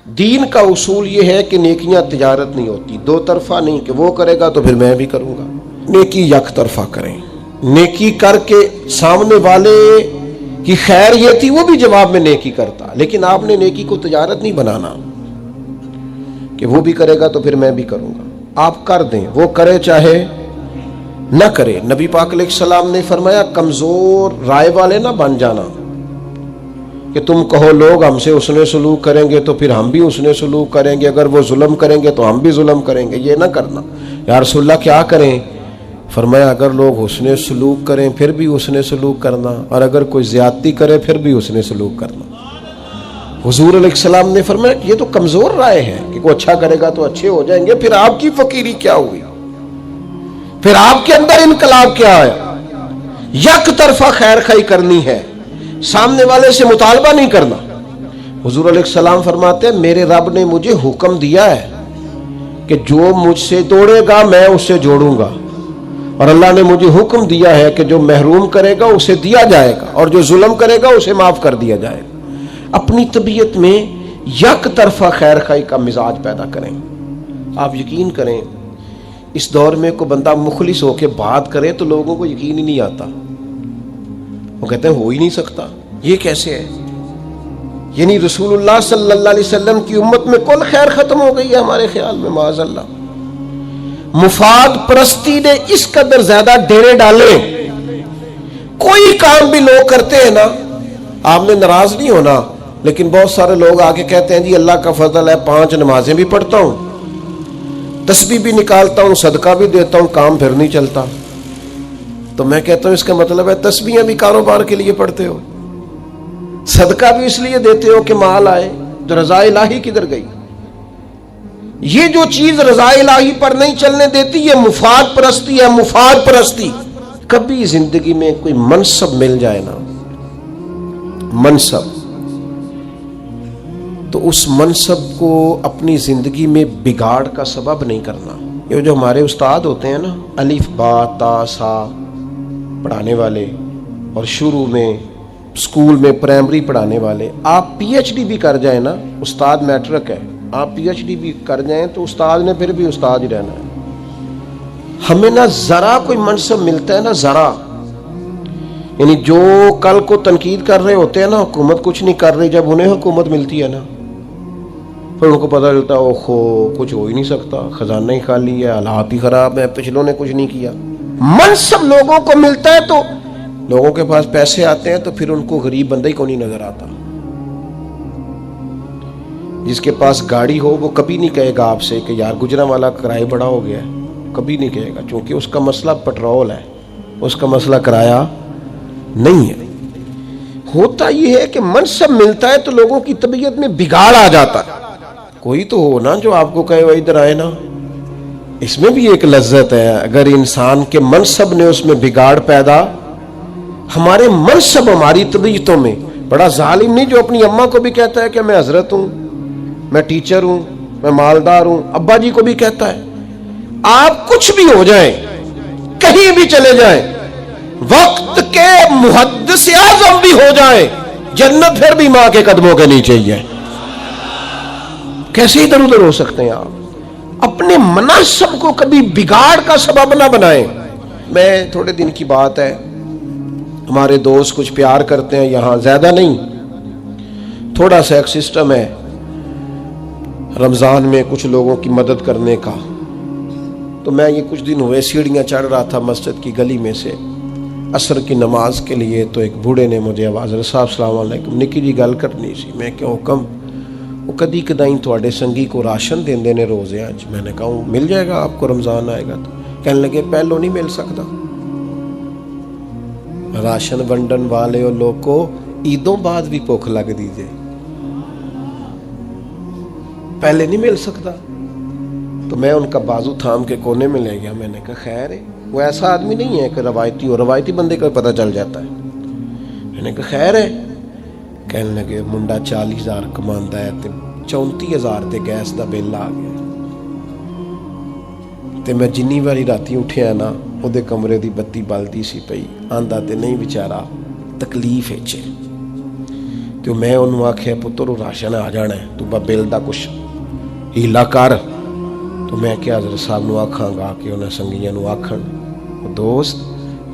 دین کا اصول یہ ہے کہ نیکیاں تجارت نہیں ہوتی، دو طرفہ نہیں کہ وہ کرے گا تو پھر میں بھی کروں گا۔ نیکی یک طرفہ کریں، نیکی کر کے سامنے والے کی خیر یہ تھی وہ بھی جواب میں نیکی کرتا، لیکن آپ نے نیکی کو تجارت نہیں بنانا کہ وہ بھی کرے گا تو پھر میں بھی کروں گا۔ آپ کر دیں، وہ کرے چاہے نہ کرے۔ نبی پاک علیہ السلام نے فرمایا کمزور رائے والے نہ بن جانا کہ تم کہو لوگ ہم سے حسن سلوک کریں گے تو پھر ہم بھی حسن سلوک کریں گے، اگر وہ ظلم کریں گے تو ہم بھی ظلم کریں گے، یہ نہ کرنا۔ یا رسول اللہ کیا کریں؟ فرمایا اگر لوگ حسن سلوک کریں پھر بھی حسن سلوک کرنا، اور اگر کوئی زیادتی کرے پھر بھی حسن سلوک کرنا۔ حضور علیہ السلام نے فرمایا یہ تو کمزور رائے ہے کہ کوئی اچھا کرے گا تو اچھے ہو جائیں گے، پھر آپ کی فقیری کیا ہوئی؟ پھر آپ کے اندر انقلاب کیا آیا؟ یک طرفہ خیر خواہی کرنی ہے، سامنے والے سے مطالبہ نہیں کرنا۔ حضور علیہ السلام فرماتے ہیں میرے رب نے مجھے حکم دیا ہے کہ جو مجھ سے توڑے گا میں اس سے جوڑوں گا، اور اللہ نے مجھے حکم دیا ہے کہ جو محروم کرے گا اسے دیا جائے گا، اور جو ظلم کرے گا اسے معاف کر دیا جائے گا۔ اپنی طبیعت میں یک طرفہ خیر خواہی کا مزاج پیدا کریں۔ آپ یقین کریں اس دور میں کوئی بندہ مخلص ہو کے بات کرے تو لوگوں کو یقین ہی نہیں آتا، وہ کہتے ہیں ہو ہی نہیں سکتا، یہ کیسے ہے؟ یعنی رسول اللہ صلی اللہ علیہ وسلم کی امت میں کل خیر ختم ہو گئی ہے ہمارے خیال میں، معاذ اللہ۔ مفاد پرستی نے اس قدر زیادہ ڈیرے ڈالے، کوئی کام بھی لوگ کرتے ہیں نا، آپ نے ناراض نہیں ہونا، لیکن بہت سارے لوگ آگے کہتے ہیں جی اللہ کا فضل ہے 5 نمازیں بھی پڑھتا ہوں، تسبیح بھی نکالتا ہوں، صدقہ بھی دیتا ہوں، کام پھر نہیں چلتا۔ تو میں کہتا ہوں اس کا مطلب ہے تسبیحیں بھی کاروبار کے لیے پڑھتے ہو، صدقہ بھی اس لیے دیتے ہو کہ مال آئے، تو رضا الہی کدھر گئی؟ یہ جو چیز رضا الہی پر نہیں چلنے دیتی یہ مفاد پرستی ہے، مفاد پرستی۔ کبھی زندگی میں کوئی منصب مل جائے نا، منصب، تو اس منصب کو اپنی زندگی میں بگاڑ کا سبب نہیں کرنا۔ یہ جو ہمارے استاد ہوتے ہیں نا، الف با تا سا پڑھانے والے، اور شروع میں اسکول میں پرائمری پڑھانے والے، آپ پی ایچ ڈی بھی کر جائیں نا، استاد میٹرک ہے، آپ پی ایچ ڈی بھی کر جائیں تو استاد نے پھر بھی استاد ہی رہنا ہے۔ ہمیں نہ ذرا کوئی منصب ملتا ہے نہ ذرا، یعنی جو کل کو تنقید کر رہے ہوتے ہیں نا حکومت کچھ نہیں کر رہی، جب انہیں حکومت ملتی ہے نا پھر ان کو پتہ چلتا ہے اوہو کچھ ہو ہی نہیں سکتا، خزانہ ہی خالی ہے، حالات ہی خراب ہیں، پچھلوں نے کچھ نہیں کیا۔ منصب لوگوں کو ملتا ہے تو لوگوں کے پاس پیسے آتے ہیں تو پھر ان کو غریب بندہ ہی کو نہیں نظر آتا۔ جس کے پاس گاڑی ہو وہ کبھی نہیں کہے گا آپ سے کہ یار گجرانوالہ کرایہ بڑا ہو گیا ہے، کبھی نہیں کہے گا، کیونکہ اس کا مسئلہ پٹرول ہے، اس کا مسئلہ کرایہ نہیں ہے۔ ہوتا یہ ہے کہ منصب ملتا ہے تو لوگوں کی طبیعت میں بگاڑ آ جاتا ہے۔ کوئی تو ہو نا جو آپ کو کہے وہ ادھر آئے نا، اس میں بھی ایک لذت ہے اگر انسان کے منصب نے اس میں بگاڑ پیدا۔ ہمارے منصب ہماری طبیعتوں میں، بڑا ظالم نہیں جو اپنی اماں کو بھی کہتا ہے کہ میں حضرت ہوں، میں ٹیچر ہوں، میں مالدار ہوں، ابا جی کو بھی کہتا ہے۔ آپ کچھ بھی ہو جائیں، کہیں بھی چلے جائیں، وقت کے محدث اعظم بھی ہو جائیں، جنت پھر بھی ماں کے قدموں کے نیچے ہی ہے۔ کیسے ادھر ادھر ہو سکتے ہیں آپ؟ اپنے منصب کو کبھی بگاڑ کا سبب نہ بنائیں۔ میں تھوڑے دن کی بات ہے، ہمارے دوست کچھ پیار کرتے ہیں یہاں، زیادہ نہیں، تھوڑا سا ایک سسٹم ہے رمضان میں کچھ لوگوں کی مدد کرنے کا۔ تو میں یہ کچھ دن ہوئے سیڑھیاں چڑھ رہا تھا مسجد کی گلی میں سے عصر کی نماز کے لیے، تو ایک بوڑھے نے مجھے آواز، صاحب السلام علیکم، نکی جی گل کرنی سی۔ میں کیا حکم؟ وہ کدی کدائیں تھوڑے سنگی کو راشن دیندے نے روزے آج۔ میں نے کہا مل جائے گا آپ کو، رمضان آئے گا تو۔ کہنے لگے پہلو نہیں مل سکتا، راشن ونڈن والے اور لوگ کو عیدوں بعد بھی بھوک لگ دیجئے، پہلے نہیں مل سکتا۔ تو میں ان کا بازو تھام کے کونے میں لے گیا، میں نے کہا خیر ہے، وہ ایسا آدمی نہیں ہے کہ روایتی ہو، روایتی بندے کا پتہ چل جاتا ہے۔ میں نے کہا خیر ہے۔ کہنے لگے منڈا 40,000 کماندا ہے تے 34,000 تے گیس دا بل آ گیا، تے میں جنی واری راتی اٹھیا نا او دے کمرے دی بتی بلدی سی پئی، آندا تے نہیں بیچارہ تکلیف ہے۔ تو میں انہوں آکھیا پتر راشن آ جانا ہے تو بل دا کچھ ہیلا کر. تو میں کیا حضرت صاحب نو آکھاں گا کہ انہیں سنگیاں نو آکھن دوست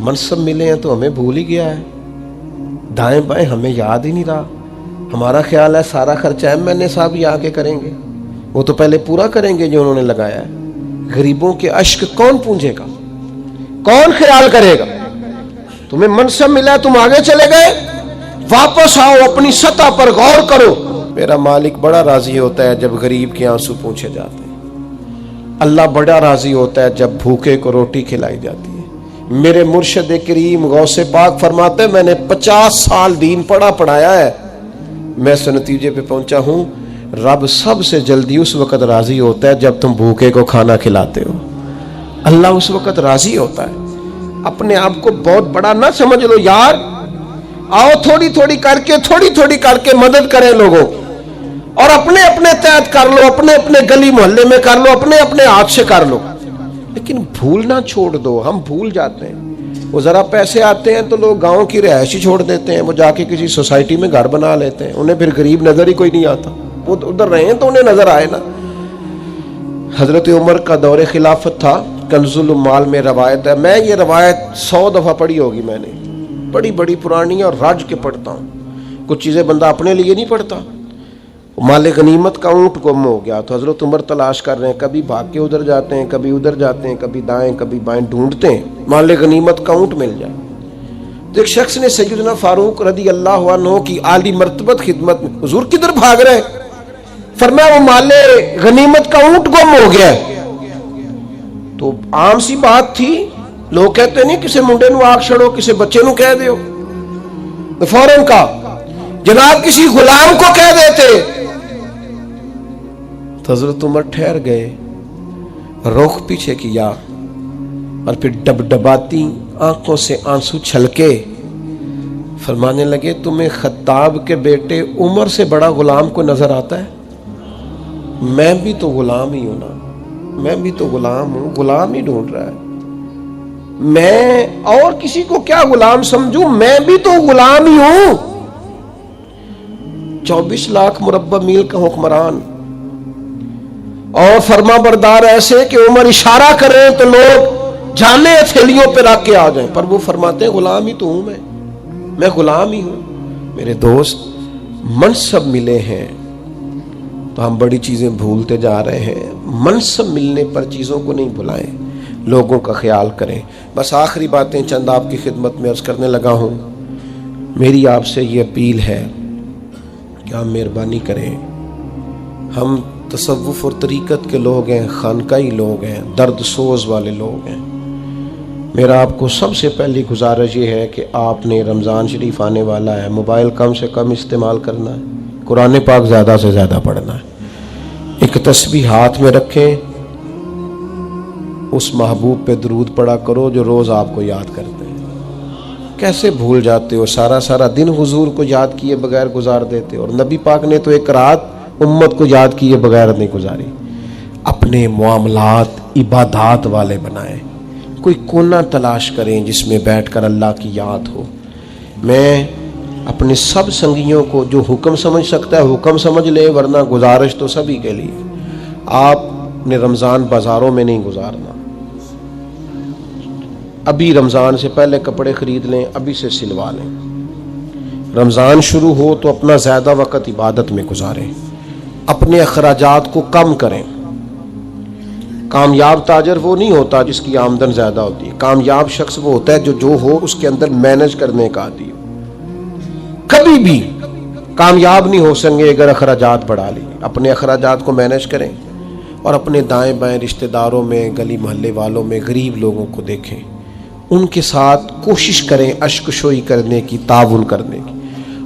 منصب ملے ہیں تو ہمیں بھول ہی گیا ہے, دائیں بائیں ہمیں یاد ہی نہیں رہا. ہمارا خیال ہے سارا خرچہ ایم این اے صاحب ہی آ کے کریں گے, وہ تو پہلے پورا کریں گے جو انہوں نے لگایا ہے. غریبوں کے اشک کون پونجے گا, کون خیال کرے گا؟ تمہیں منصب ملا تم آگے چلے گئے, واپس آؤ اپنی سطح پر غور کرو. میرا مالک بڑا راضی ہوتا ہے جب غریب کے آنسو پوچھے جاتے ہیں. اللہ بڑا راضی ہوتا ہے جب بھوکے کو روٹی کھلائی جاتی ہے. میرے مرشد کریم غوث پاک فرماتے ہیں میں نے 50 سال دین پڑھایا ہے, میں اس نتیجے پہ پہنچا ہوں رب سب سے جلدی اس وقت راضی ہوتا ہے جب تم بھوکے کو کھانا کھلاتے ہو. اللہ اس وقت راضی ہوتا ہے. اپنے آپ کو بہت بڑا نہ سمجھ لو یار, آؤ تھوڑی تھوڑی کر کے مدد کریں لوگوں, اور اپنے اپنے تحت کر لو, اپنے اپنے گلی محلے میں کر لو, اپنے اپنے ہاتھ سے کر لو, لیکن بھولنا چھوڑ دو. ہم بھول جاتے ہیں, وہ ذرا پیسے آتے ہیں تو لوگ گاؤں کی رہائش ہی چھوڑ دیتے ہیں, وہ جا کے کسی سوسائٹی میں گھر بنا لیتے ہیں, انہیں پھر غریب نظر ہی کوئی نہیں آتا. وہ ادھر رہے ہیں تو انہیں نظر آئے نا. حضرت عمر کا دور خلافت تھا, کنز المال میں روایت ہے, میں یہ روایت 100 دفعہ پڑھی ہوگی میں نے, بڑی پرانی اور رج کے پڑھتا ہوں. کچھ چیزیں بندہ اپنے لیے نہیں پڑھتا. مال غنیمت کا اونٹ گم ہو گیا تو حضرت عمر تلاش کر رہے ہیں, کبھی بھاگ کے ادھر جاتے ہیں, کبھی ادھر جاتے ہیں, کبھی دائیں کبھی بائیں ڈھونڈتے ہیں مال غنیمت کا اونٹ مل جائے. تو ایک شخص نے سیدنا فاروق رضی اللہ عنہ کی عالی مرتبت خدمت میں, حضور کدھر بھاگ رہے ہیں؟ فرمایا وہ مال غنیمت کا اونٹ گم ہو گیا. تو عام سی بات تھی, لوگ کہتے نہیں کسی منڈے نو آگ چھڑو, کسی بچے نو کہہ دیو, تو فوراً کا جناب کسی غلام کو کہہ دیتے. تو حضرت عمر ٹھہر گئے, رخ پیچھے کیا اور پھر ڈبڈباتی آنکھوں سے آنسو چھلکے فرمانے لگے تمہیں خطاب کے بیٹے عمر سے بڑا غلام کو نظر آتا ہے؟ میں بھی تو غلام ہی ہوں نا, میں بھی تو غلام ہوں, غلام ہی ڈھونڈ رہا ہے. میں اور کسی کو کیا غلام سمجھوں, میں بھی تو غلام ہی ہوں. 24 لاکھ مربع میل کا حکمران اور فرما بردار ایسے کہ عمر اشارہ کریں تو لوگ جانے ہتھیلیوں پہ رکھ کے آ جائیں, پر وہ فرماتے ہیں غلام ہی تو ہوں, میں غلام ہی ہوں. میرے دوست منصب ملے ہیں تو ہم بڑی چیزیں بھولتے جا رہے ہیں. منصب ملنے پر چیزوں کو نہیں بھلائیں, لوگوں کا خیال کریں. بس آخری باتیں چند آپ کی خدمت میں عرض کرنے لگا ہوں. میری آپ سے یہ اپیل ہے کہ آپ مہربانی کریں, ہم تصوف اور طریقت کے لوگ ہیں, خانقاہی لوگ ہیں, درد سوز والے لوگ ہیں. میرا آپ کو سب سے پہلی گزارش یہ ہے کہ آپ نے رمضان شریف آنے والا ہے, موبائل کم سے کم استعمال کرنا ہے, قرآن پاک زیادہ سے زیادہ پڑھنا ہے. ایک تسبیح ہاتھ میں رکھیں, اس محبوب پہ درود پڑھا کرو جو روز آپ کو یاد کرتے ہیں. کیسے بھول جاتے ہو, سارا دن حضور کو یاد کیے بغیر گزار دیتے, اور نبی پاک نے تو ایک رات امت کو یاد کیے بغیر نہیں گزاری. اپنے معاملات عبادات والے بنائیں, کوئی کونا تلاش کریں جس میں بیٹھ کر اللہ کی یاد ہو. میں اپنے سب سنگیوں کو جو حکم سمجھ سکتا ہے حکم سمجھ لے, ورنہ گزارش تو سبھی کے لیے, آپ نے رمضان بازاروں میں نہیں گزارنا. ابھی رمضان سے پہلے کپڑے خرید لیں, ابھی سے سلوا لیں. رمضان شروع ہو تو اپنا زیادہ وقت عبادت میں گزاریں, اپنے اخراجات کو کم کریں. کامیاب تاجر وہ نہیں ہوتا جس کی آمدن زیادہ ہوتی ہے, کامیاب شخص وہ ہوتا ہے جو ہو اس کے اندر مینج کرنے کا عادی ہو. کبھی بھی کامیاب نہیں ہو سکیں اگر اخراجات بڑھا لی. اپنے اخراجات کو مینج کریں اور اپنے دائیں بائیں رشتہ داروں میں, گلی محلے والوں میں غریب لوگوں کو دیکھیں, ان کے ساتھ کوشش کریں اشک شوئی کرنے کی, تعاون کرنے کی.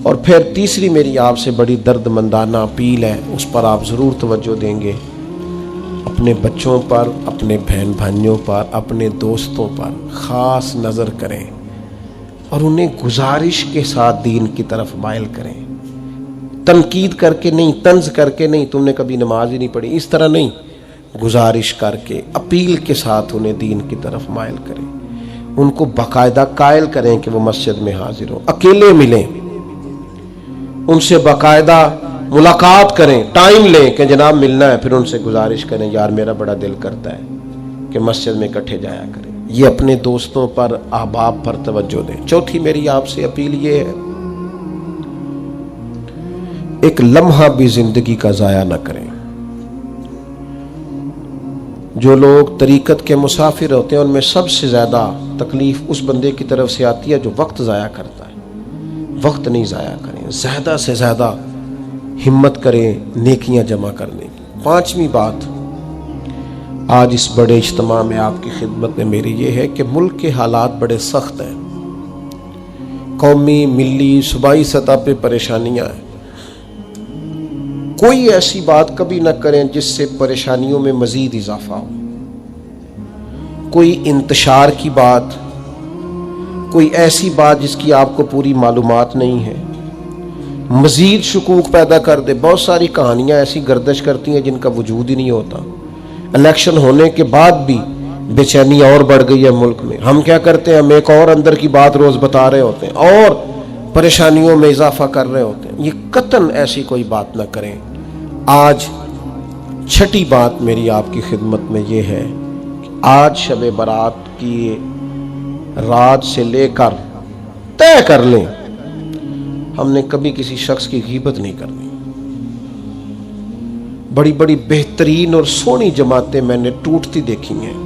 اور پھر تیسری میری آپ سے بڑی درد مندانہ اپیل ہے, اس پر آپ ضرور توجہ دیں گے. اپنے بچوں پر, اپنے بہن بھائیوں پر, اپنے دوستوں پر خاص نظر کریں اور انہیں گزارش کے ساتھ دین کی طرف مائل کریں. تنقید کر کے نہیں, طنز کر کے نہیں, تم نے کبھی نماز ہی نہیں پڑھی, اس طرح نہیں, گزارش کر کے اپیل کے ساتھ انہیں دین کی طرف مائل کریں. ان کو باقاعدہ قائل کریں کہ وہ مسجد میں حاضر ہوں, اکیلے ملیں, ان سے باقاعدہ ملاقات کریں، ٹائم لیں کہ جناب ملنا ہے، پھر ان سے گزارش کریں یار میرا بڑا دل کرتا ہے کہ مسجد میں اکٹھے جایا کریں۔ یہ اپنے دوستوں پر، احباب پر توجہ دیں۔ چوتھی میری آپ سے اپیل یہ ہے، ایک لمحہ بھی زندگی کا ضائع نہ کریں۔ جو لوگ طریقت کے مسافر ہوتے ہیں ان میں سب سے زیادہ تکلیف اس بندے کی طرف سے آتی ہے جو وقت ضائع کرتا ہے۔ وقت نہیں ضائع کریں، زیادہ سے زیادہ ہمت کریں نیکیاں جمع کرنے کی۔ پانچویں بات آج اس بڑے اجتماع میں آپ کی خدمت میں میری یہ ہے کہ ملک کے حالات بڑے سخت ہیں، قومی، ملی، صوبائی سطح پہ پریشانیاں ہیں۔ کوئی ایسی بات کبھی نہ کریں جس سے پریشانیوں میں مزید اضافہ ہو، کوئی انتشار کی بات، کوئی ایسی بات جس کی آپ کو پوری معلومات نہیں ہے، مزید شکوک پیدا کر دے۔ بہت ساری کہانیاں ایسی گردش کرتی ہیں جن کا وجود ہی نہیں ہوتا۔ الیکشن ہونے کے بعد بھی بے چینی اور بڑھ گئی ہے ملک میں۔ ہم کیا کرتے ہیں، ہم ایک اور اندر کی بات روز بتا رہے ہوتے ہیں اور پریشانیوں میں اضافہ کر رہے ہوتے ہیں۔ یہ قطعاً ایسی کوئی بات نہ کریں۔ آج چھٹی بات میری آپ کی خدمت میں یہ ہے کہ آج شب برات کی رات سے لے کر طے کر لیں ہم نے کبھی کسی شخص کی غیبت نہیں کرنی۔ بڑی بڑی بہترین اور سونی جماعتیں میں نے ٹوٹتی دیکھی ہیں۔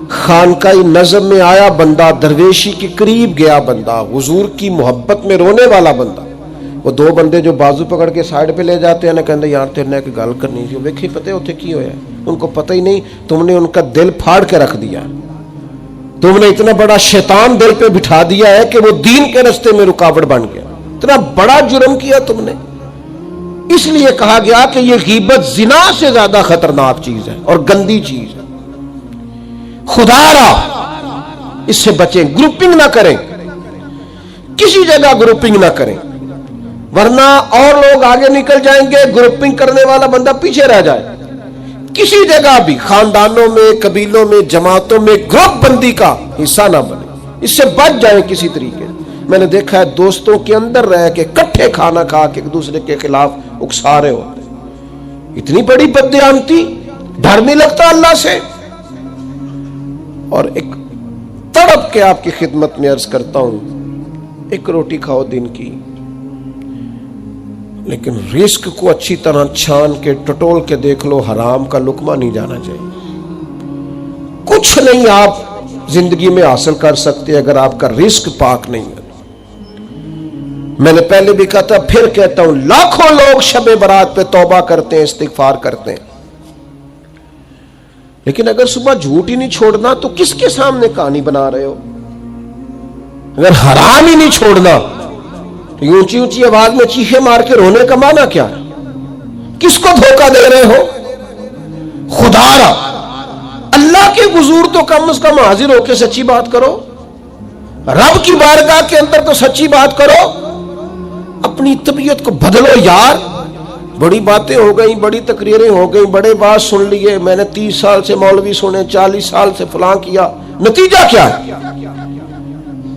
خانقاہی نظم میں آیا بندہ، درویشی کے قریب گیا بندہ، حضور کی محبت میں رونے والا بندہ، وہ دو بندے جو بازو پکڑ کے سائیڈ پہ لے جاتے ہیں نا، کہندے یار تیرے نے ایک گل کرنی تھی، ویکھی پتہ ہوتے کی ہویا ہے، ان کو پتہ ہی نہیں تم نے ان کا دل پھاڑ کے رکھ دیا، تم نے اتنا بڑا شیطان دل پہ بٹھا دیا ہے کہ وہ دین کے راستے میں رکاوٹ بن گیا۔ اتنا بڑا جرم کیا تم نے۔ اس لیے کہا گیا کہ یہ غیبت زنا سے زیادہ خطرناک چیز ہے اور گندی چیز ہے۔ خدا را اس سے بچیں، گروپنگ نہ کریں، کسی جگہ گروپنگ نہ کریں، ورنہ اور لوگ آگے نکل جائیں گے، گروپنگ کرنے والا بندہ پیچھے رہ جائے۔ کسی جگہ بھی خاندانوں میں، قبیلوں میں، جماعتوں میں گروپ بندی کا حصہ نہ بنے، اس سے بچ جائیں کسی طریقے۔ میں نے دیکھا ہے دوستوں کے اندر رہ کے کٹھے کھانا کھا کے ایک دوسرے کے خلاف اکسا رہے ہوتے ہیں۔ اتنی بڑی بددیانتی، ڈر نہیں لگتا اللہ سے۔ اور ایک تڑپ کے آپ کی خدمت میں عرض کرتا ہوں، ایک روٹی کھاؤ دن کی، لیکن رزق کو اچھی طرح چھان کے ٹٹول کے دیکھ لو، حرام کا لقمہ نہیں جانا چاہیے۔ کچھ نہیں آپ زندگی میں حاصل کر سکتے اگر آپ کا رزق پاک نہیں ہے۔ میں نے پہلے بھی کہا تھا، پھر کہتا ہوں، لاکھوں لوگ شب برات پہ توبہ کرتے ہیں، استغفار کرتے ہیں، لیکن اگر صبح جھوٹ ہی نہیں چھوڑنا تو کس کے سامنے کہانی بنا رہے ہو؟ اگر حرام ہی نہیں چھوڑنا تو اونچی اونچی آواز میں چیخے مار کے رونے کا معنی کیا ہے؟ کس کو دھوکہ دے رہے ہو؟ خدا را اللہ کے حضور تو کم از کم حاضر ہو کے سچی بات کرو، رب کی بارگاہ کے اندر تو سچی بات کرو۔ اپنی طبیعت کو بدلو یار۔ بڑی باتیں ہو گئیں، بڑی تقریریں ہو گئیں، بڑے بات سن لیے، میں نے 30 سال سے مولوی سنے، 40 سال سے فلاں کیا، نتیجہ کیا ہے؟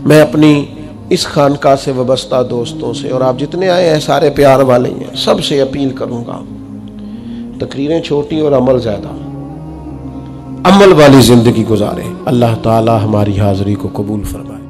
میں اپنی اس خانقاہ سے وابستہ دوستوں سے، اور آپ جتنے آئے ہیں سارے پیار والے ہیں، سب سے اپیل کروں گا، تقریریں چھوٹی اور عمل زیادہ، عمل والی زندگی گزاریں۔ اللہ تعالی ہماری حاضری کو قبول فرمائے۔